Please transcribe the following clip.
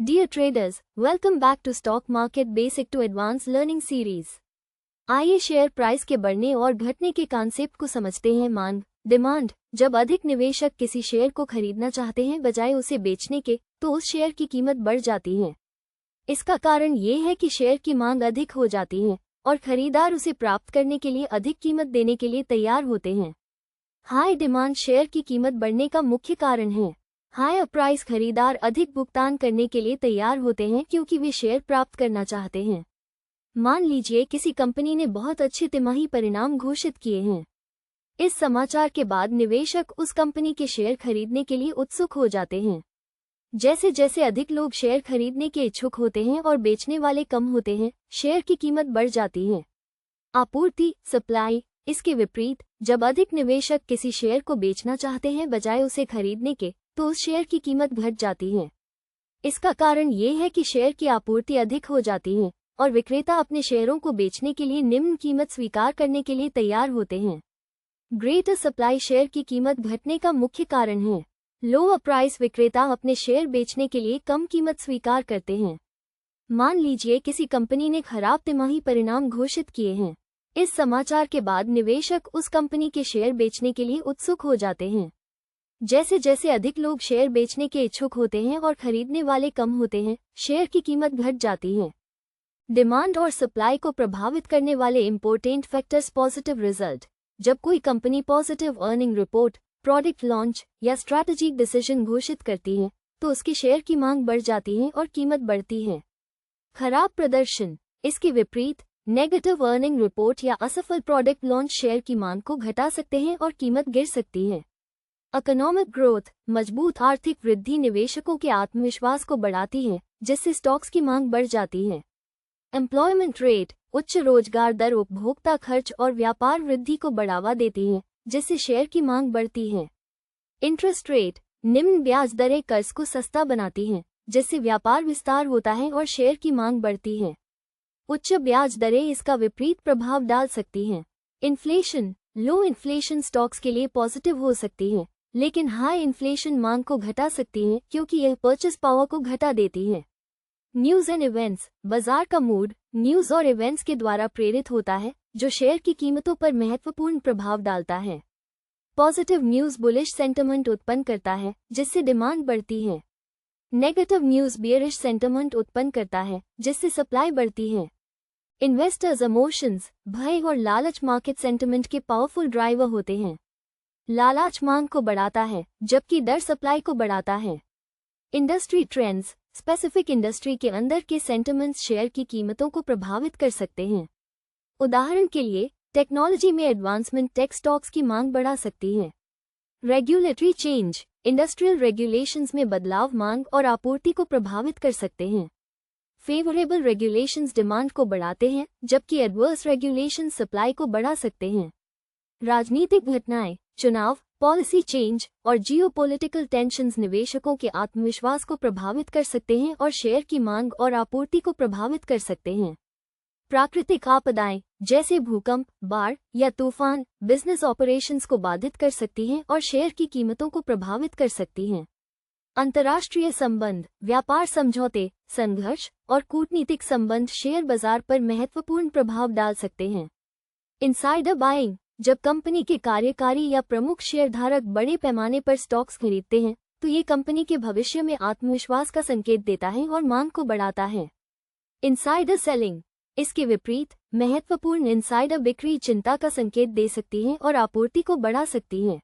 Dear traders, welcome back to Stock Market Basic to Advanced Learning Series। आइए share price के बढ़ने और घटने के कॉन्सेप्ट को समझते हैं। मांग, डिमांड। जब अधिक निवेशक किसी शेयर को खरीदना चाहते हैं बजाय उसे बेचने के, तो उस शेयर की कीमत बढ़ जाती है। इसका कारण ये है कि शेयर की मांग अधिक हो जाती है और खरीदार उसे प्राप्त करने के लिए अधिक कीमत देने के लिए तैयार होते हैं। हाई डिमांड शेयर की कीमत बढ़ने का मुख्य कारण है। हायर प्राइस खरीदार अधिक भुगतान करने के लिए तैयार होते हैं क्योंकि वे शेयर प्राप्त करना चाहते हैं। मान लीजिए किसी कंपनी ने बहुत अच्छे तिमाही परिणाम घोषित किए हैं। इस समाचार के बाद निवेशक उस कंपनी के शेयर खरीदने के लिए उत्सुक हो जाते हैं। जैसे जैसे अधिक लोग शेयर खरीदने के इच्छुक होते हैं और बेचने वाले कम होते हैं, शेयर की कीमत बढ़ जाती है। आपूर्ति, सप्लाई। इसके विपरीत, जब अधिक निवेशक किसी शेयर को बेचना चाहते हैं बजाय उसे खरीदने के, तो उस शेयर की कीमत घट जाती है। इसका कारण ये है कि शेयर की आपूर्ति अधिक हो जाती है और विक्रेता अपने शेयरों को बेचने के लिए निम्न कीमत स्वीकार करने के लिए तैयार होते हैं। ग्रेटर सप्लाई शेयर की कीमत घटने का मुख्य कारण है। लोअर प्राइस विक्रेता अपने शेयर बेचने के लिए कम कीमत स्वीकार करते हैं। मान लीजिए किसी कंपनी ने खराब तिमाही परिणाम घोषित किए हैं। इस समाचार के बाद निवेशक उस कंपनी के शेयर बेचने के लिए उत्सुक हो जाते हैं। जैसे जैसे अधिक लोग शेयर बेचने के इच्छुक होते हैं और खरीदने वाले कम होते हैं, शेयर की कीमत घट जाती है। डिमांड और सप्लाई को प्रभावित करने वाले इंपॉर्टेंट फैक्टर्स। Positive result. जब कोई company positive earning report, product launch या स्ट्रैटेजिक डिसीजन घोषित करती है, तो उसके शेयर की मांग बढ़ जाती है और कीमत बढ़ती है। खराब प्रदर्शन। इसके विपरीत, नेगेटिव अर्निंग रिपोर्ट या असफल प्रोडक्ट लॉन्च शेयर की मांग को घटा सकते हैं और कीमत गिर सकती है। Economic growth. मजबूत आर्थिक वृद्धि निवेशकों के आत्मविश्वास को बढ़ाती है, जिससे स्टॉक्स की मांग बढ़ जाती है। Employment rate. उच्च रोजगार दर उपभोक्ता खर्च और व्यापार वृद्धि को बढ़ावा देती है, जिससे शेयर की मांग बढ़ती है। Interest rate. निम्न ब्याज दरें कर्ज को सस्ता बनाती हैं, जिससे व्यापार विस्तार होता है और शेयर की मांग बढ़ती है। उच्च ब्याज दरें इसका विपरीत प्रभाव डाल सकती हैं। इन्फ्लेशन। लो इन्फ्लेशन स्टॉक्स के लिए पॉजिटिव हो सकती है, लेकिन हाई इन्फ्लेशन मांग को घटा सकती है क्योंकि यह परचेस पावर को घटा देती है। News and events. बाजार का मूड न्यूज़ और इवेंट्स के द्वारा प्रेरित होता है, जो शेयर की कीमतों पर महत्वपूर्ण प्रभाव डालता है। पॉजिटिव न्यूज़ बुलिश सेंटिमेंट उत्पन्न करता है, जिससे डिमांड बढ़ती है। नेगेटिव न्यूज़ बेयरिश सेंटिमेंट उत्पन्न करता है, जिससे सप्लाई बढ़ती है। Investors emotions. भय और लालच मार्केट सेंटिमेंट के पावरफुल ड्राइवर होते हैं। लालच मांग को बढ़ाता है, जबकि डर सप्लाई को बढ़ाता है। Industry trends. स्पेसिफिक इंडस्ट्री के अंदर के सेंटिमेंट्स शेयर की कीमतों को प्रभावित कर सकते हैं। उदाहरण के लिए, टेक्नोलॉजी में एडवांसमेंट टेक स्टॉक्स की मांग बढ़ा सकती है। Regulatory change. इंडस्ट्रियल रेगुलेशंस में बदलाव मांग और आपूर्ति को प्रभावित कर सकते हैं। फेवरेबल रेगुलेशंस डिमांड को बढ़ाते हैं, जबकि एडवर्स रेगुलेशंस सप्लाई को बढ़ा सकते हैं। राजनीतिक घटनाएं, चुनाव, पॉलिसी चेंज और जियोपॉलिटिकल टेंशन्स निवेशकों के आत्मविश्वास को प्रभावित कर सकते हैं और शेयर की मांग और आपूर्ति को प्रभावित कर सकते हैं। प्राकृतिक आपदाएं, जैसे भूकंप, बाढ़ या तूफान, बिजनेस ऑपरेशंस को बाधित कर सकती हैं और शेयर की कीमतों को प्रभावित कर सकती हैं। अंतर्राष्ट्रीय संबंध, व्यापार समझौते, संघर्ष और कूटनीतिक संबंध शेयर बाजार पर महत्वपूर्ण प्रभाव डाल सकते हैं। Insider buying. जब कंपनी के कार्यकारी या प्रमुख शेयरधारक बड़े पैमाने पर स्टॉक्स खरीदते हैं, तो ये कंपनी के भविष्य में आत्मविश्वास का संकेत देता है और मांग को बढ़ाता है। Insider selling. इसके विपरीत, महत्वपूर्ण इनसाइडर बिक्री चिंता का संकेत दे सकती है और आपूर्ति को बढ़ा सकती है।